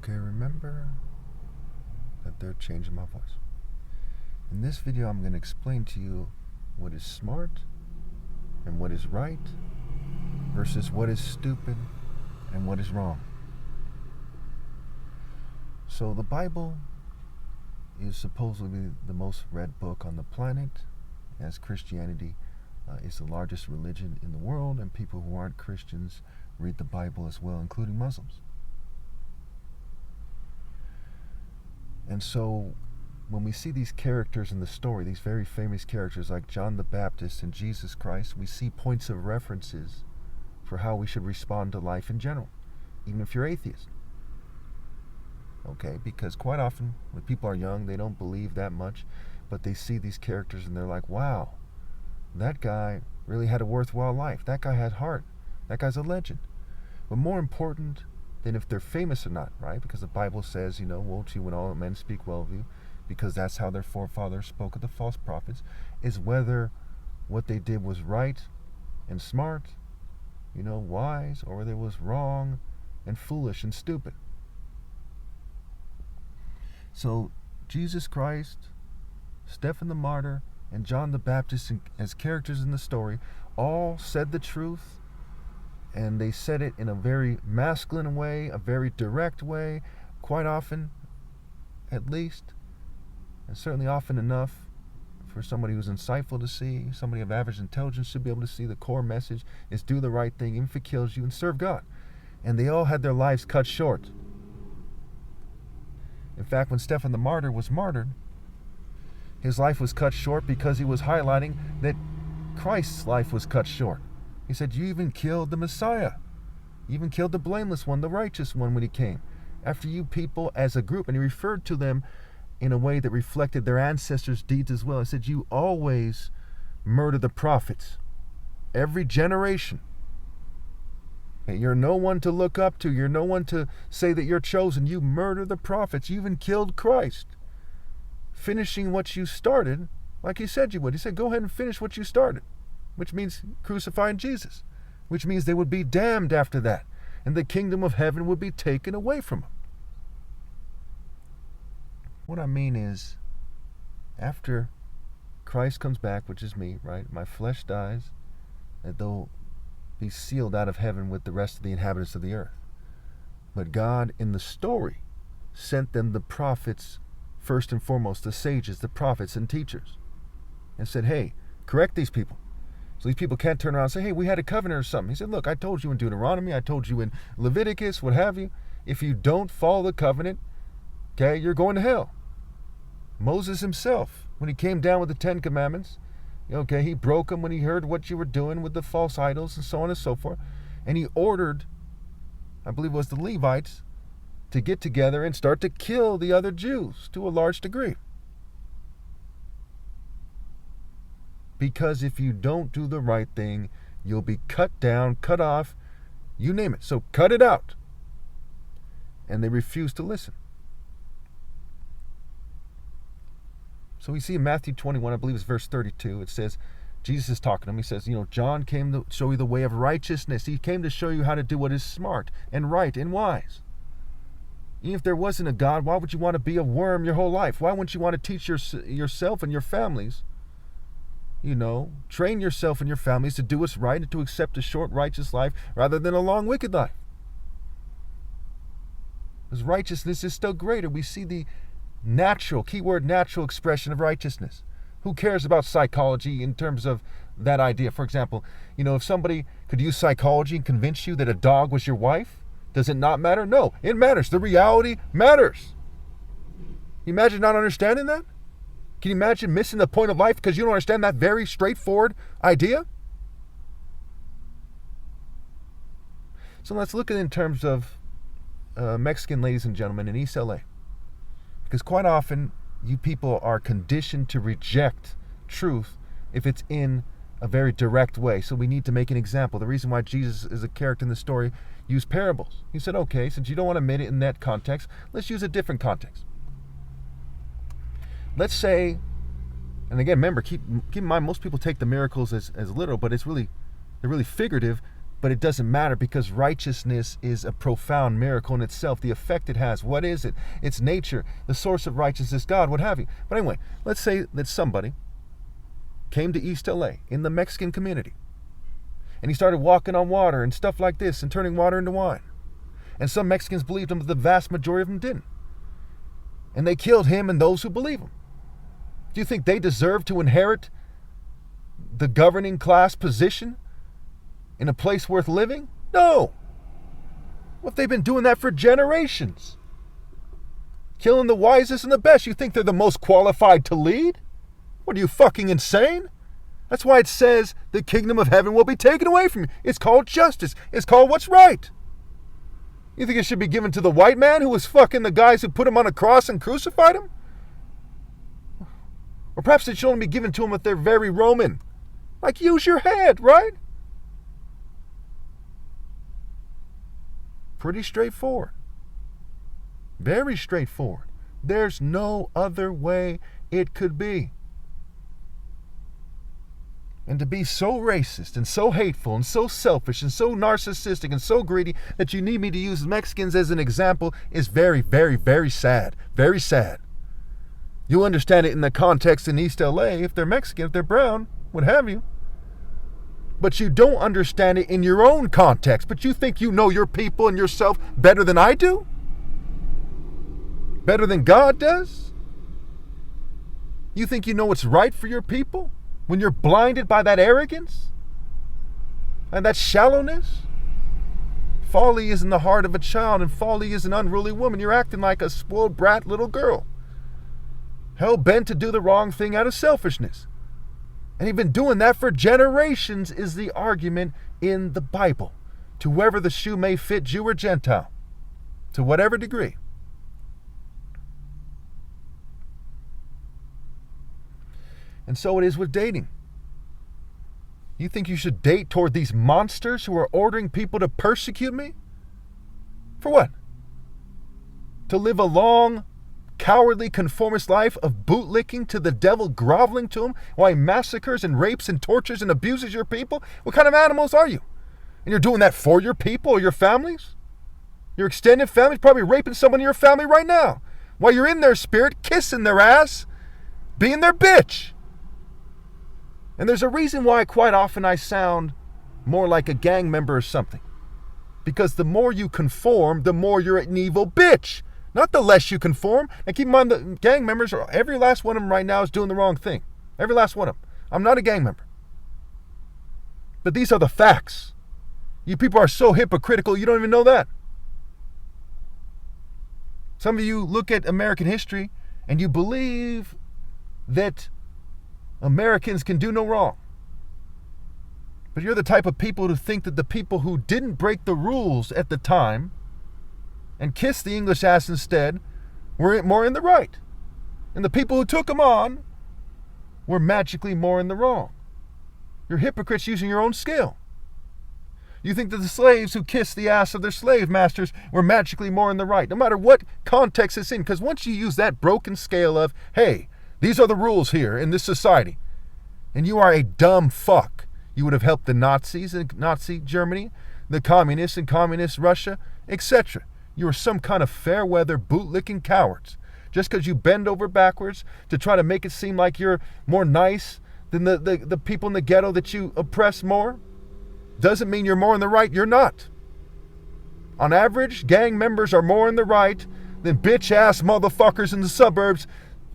Okay, remember that they're changing my voice. In this video, I'm going to explain to you what is smart and what is right versus what is stupid and what is wrong. So the Bible is supposedly the most read book on the planet, as Christianity is the largest religion in the world, and people who aren't Christians read the Bible as well, including Muslims. And so when we see these characters in the story, these very famous characters like John the Baptist and Jesus Christ, we see points of references for how we should respond to life in general, even if you're atheist. Okay, because quite often when people are young, they don't believe that much, but they see these characters and they're like, wow, that guy really had a worthwhile life. That guy had heart. That guy's a legend. But more important than if they're famous or not, right? Because the Bible says, woe to you when all men speak well of you, because that's how their forefathers spoke of the false prophets, is whether what they did was right and smart, wise, or whether it was wrong and foolish and stupid. So Jesus Christ, Stephen the Martyr, and John the Baptist as characters in the story all said the truth, and they said it in a very masculine way, a very direct way, quite often, at least, and certainly often enough for somebody who's insightful to see, somebody of average intelligence should be able to see the core message is do the right thing, even if it kills you, and serve God. And they all had their lives cut short. In fact, when Stephen the Martyr was martyred, his life was cut short because he was highlighting that Christ's life was cut short. He said, you even killed the Messiah. You even killed the blameless one, the righteous one when he came. After you people as a group, and he referred to them in a way that reflected their ancestors' deeds as well. He said, you always murder the prophets. Every generation. And you're no one to look up to. You're no one to say that you're chosen. You murder the prophets. You even killed Christ. Finishing what you started like he said you would. He said, go ahead and finish what you started, which means crucifying Jesus, which means they would be damned after that, and the kingdom of heaven would be taken away from them. What I mean is, after Christ comes back, which is me, right? My flesh dies, that they'll be sealed out of heaven with the rest of the inhabitants of the earth. But God, in the story, sent them the prophets first and foremost, the sages, the prophets and teachers, and said, hey, correct these people. So these people can't turn around and say, hey, we had a covenant or something. He said, look, I told you in Deuteronomy, I told you in Leviticus, what have you. If you don't follow the covenant, okay, you're going to hell. Moses himself, when he came down with the 10 Commandments, okay, he broke them when he heard what you were doing with the false idols and so on and so forth. And he ordered, I believe it was the Levites, to get together and start to kill the other Jews to a large degree. Because if you don't do the right thing, you'll be cut down, cut off, you name it. So cut it out. And they refused to listen. So we see in Matthew 21, I believe it's verse 32, it says, Jesus is talking to him. He says, John came to show you the way of righteousness. He came to show you how to do what is smart and right and wise. Even if there wasn't a God, why would you want to be a worm your whole life? Why wouldn't you want to teach yourself and your families, train yourself and your families to do what's right and to accept a short righteous life rather than a long wicked life? Because righteousness is still greater. We see the natural, keyword natural expression of righteousness. Who cares about psychology in terms of that idea? For example, if somebody could use psychology and convince you that a dog was your wife, does it not matter? No, it matters. The reality matters. Can you imagine not understanding that? Can you imagine missing the point of life because you don't understand that very straightforward idea? So let's look at it in terms of Mexican ladies and gentlemen in East LA. Because quite often, you people are conditioned to reject truth if it's in a very direct way. So we need to make an example. The reason why Jesus is a character in the story used parables. He said, okay, since you don't want to admit it in that context, let's use a different context. Let's say, and again, remember, keep in mind, most people take the miracles as literal, but they're really figurative But it doesn't matter because righteousness is a profound miracle in itself. The effect it has. What is it? It's nature. The source of righteousness, God, what have you. But anyway, let's say that somebody came to East LA in the Mexican community. And he started walking on water and stuff like this and turning water into wine. And some Mexicans believed him, but the vast majority of them didn't. And they killed him and those who believe him. Do you think they deserve to inherit the governing class position in a place worth living? No. What if they've been doing that for generations? Killing the wisest and the best. You think they're the most qualified to lead? What, are you fucking insane? That's why it says the kingdom of heaven will be taken away from you. It's called justice. It's called what's right. You think it should be given to the white man who was fucking the guys who put him on a cross and crucified him? Or perhaps it should only be given to them if they're very Roman. Like, use your head, right? Pretty straightforward. Very straightforward. There's no other way it could be. And to be so racist and so hateful and so selfish and so narcissistic and so greedy that you need me to use Mexicans as an example is very, very, very sad. Very sad. You understand it in the context in East LA, if they're Mexican, if they're brown, what have you. But you don't understand it in your own context. But you think you know your people and yourself better than I do? Better than God does? You think you know what's right for your people? When you're blinded by that arrogance and that shallowness? Folly is in the heart of a child, and folly is an unruly woman. You're acting like a spoiled brat little girl, hell-bent to do the wrong thing out of selfishness. And you've been doing that for generations, is the argument in the Bible. To whoever the shoe may fit, Jew or Gentile, to whatever degree. And so it is with dating. You think you should date toward these monsters who are ordering people to persecute me? For what? To live a long, cowardly, conformist life of bootlicking to the devil, groveling to him while he massacres and rapes and tortures and abuses your people? What kind of animals are you? And you're doing that for your people or your families? Your extended family's probably raping someone in your family right now while you're in their spirit, kissing their ass, being their bitch. And there's a reason why quite often I sound more like a gang member or something. Because the more you conform, the more you're an evil bitch. Not the less you conform. And keep in mind, the gang members, every last one of them right now is doing the wrong thing. Every last one of them. I'm not a gang member. But these are the facts. You people are so hypocritical, you don't even know that. Some of you look at American history and you believe that Americans can do no wrong. But you're the type of people who think that the people who didn't break the rules at the time and kissed the English ass instead were more in the right. And the people who took them on were magically more in the wrong. You're hypocrites using your own scale. You think that the slaves who kissed the ass of their slave masters were magically more in the right, no matter what context it's in. Because once you use that broken scale of, hey, these are the rules here in this society, and you are a dumb fuck. You would have helped the Nazis in Nazi Germany, the communists in communist Russia, etc. You are some kind of fair-weather bootlicking cowards. Just because you bend over backwards to try to make it seem like you're more nice than the people in the ghetto that you oppress more, doesn't mean you're more in the right. You're not. On average, gang members are more in the right than bitch-ass motherfuckers in the suburbs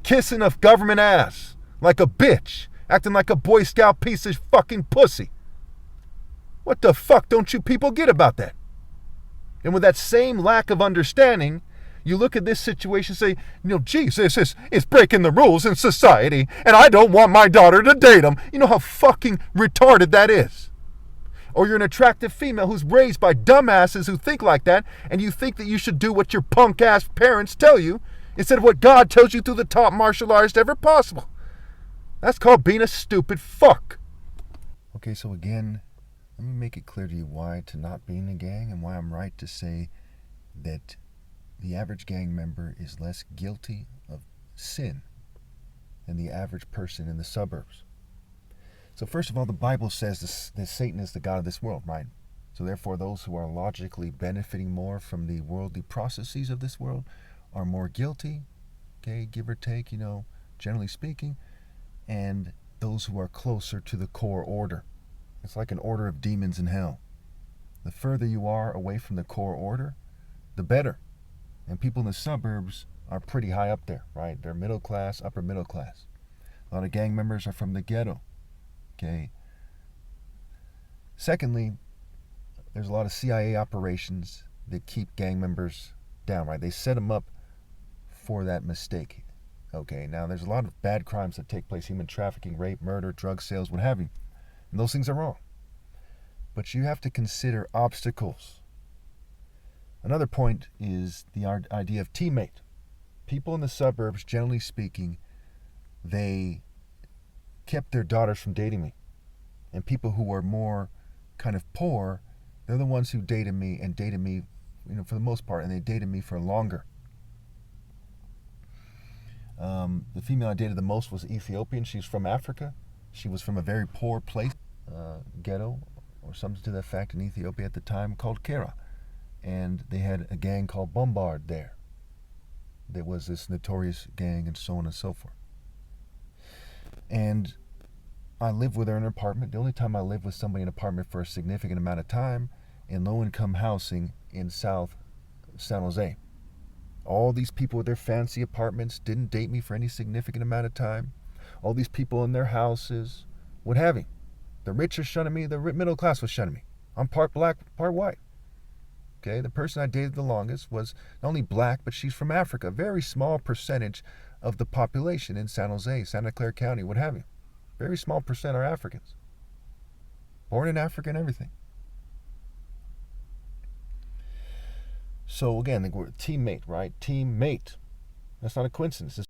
kissing a government ass like a bitch, acting like a Boy Scout piece of fucking pussy. What the fuck don't you people get about that? And with that same lack of understanding, you look at this situation and say, Jesus is breaking the rules in society, and I don't want my daughter to date him. You know how fucking retarded that is. Or you're an attractive female who's raised by dumbasses who think like that, and you think that you should do what your punk-ass parents tell you, instead of what God tells you through the top martial artist ever possible. That's called being a stupid fuck. Okay, so again, let me make it clear to you why to not be in a gang and why I'm right to say that the average gang member is less guilty of sin than the average person in the suburbs. So first of all, the Bible says that Satan is the god of this world, right? So therefore, those who are logically benefiting more from the worldly processes of this world are more guilty, okay, give or take, generally speaking, and those who are closer to the core order. It's like an order of demons in hell. The further you are away from the core order, the better. And people in the suburbs are pretty high up there, right? They're middle class, upper middle class. A lot of gang members are from the ghetto, okay? Secondly, there's a lot of CIA operations that keep gang members down, right? They set them up for that mistake. Okay, now there's a lot of bad crimes that take place: human trafficking, rape, murder, drug sales, what have you. And those things are wrong. But you have to consider obstacles. Another point is the idea of teammate. People in the suburbs, generally speaking, they kept their daughters from dating me. And people who are more kind of poor, they're the ones who dated me for the most part, and they dated me for longer. The female I dated the most was Ethiopian. She's from Africa. She was from a very poor place, ghetto, or something to that fact, in Ethiopia at the time, called Kera. And they had a gang called Bombard there. There was this notorious gang, and so on and so forth. And I lived with her in an apartment. The only time I lived with somebody in an apartment for a significant amount of time in low-income housing in South San Jose. All these people with their fancy apartments didn't date me for any significant amount of time. All these people in their houses, what have you. The rich are shunning me. The middle class was shunning me. I'm part black, part white. Okay, the person I dated the longest was not only black, but she's from Africa. A very small percentage of the population in San Jose, Santa Clara County, what have you. Very small percent are Africans. Born in Africa and everything. So again, the word teammate, right? Teammate. That's not a coincidence.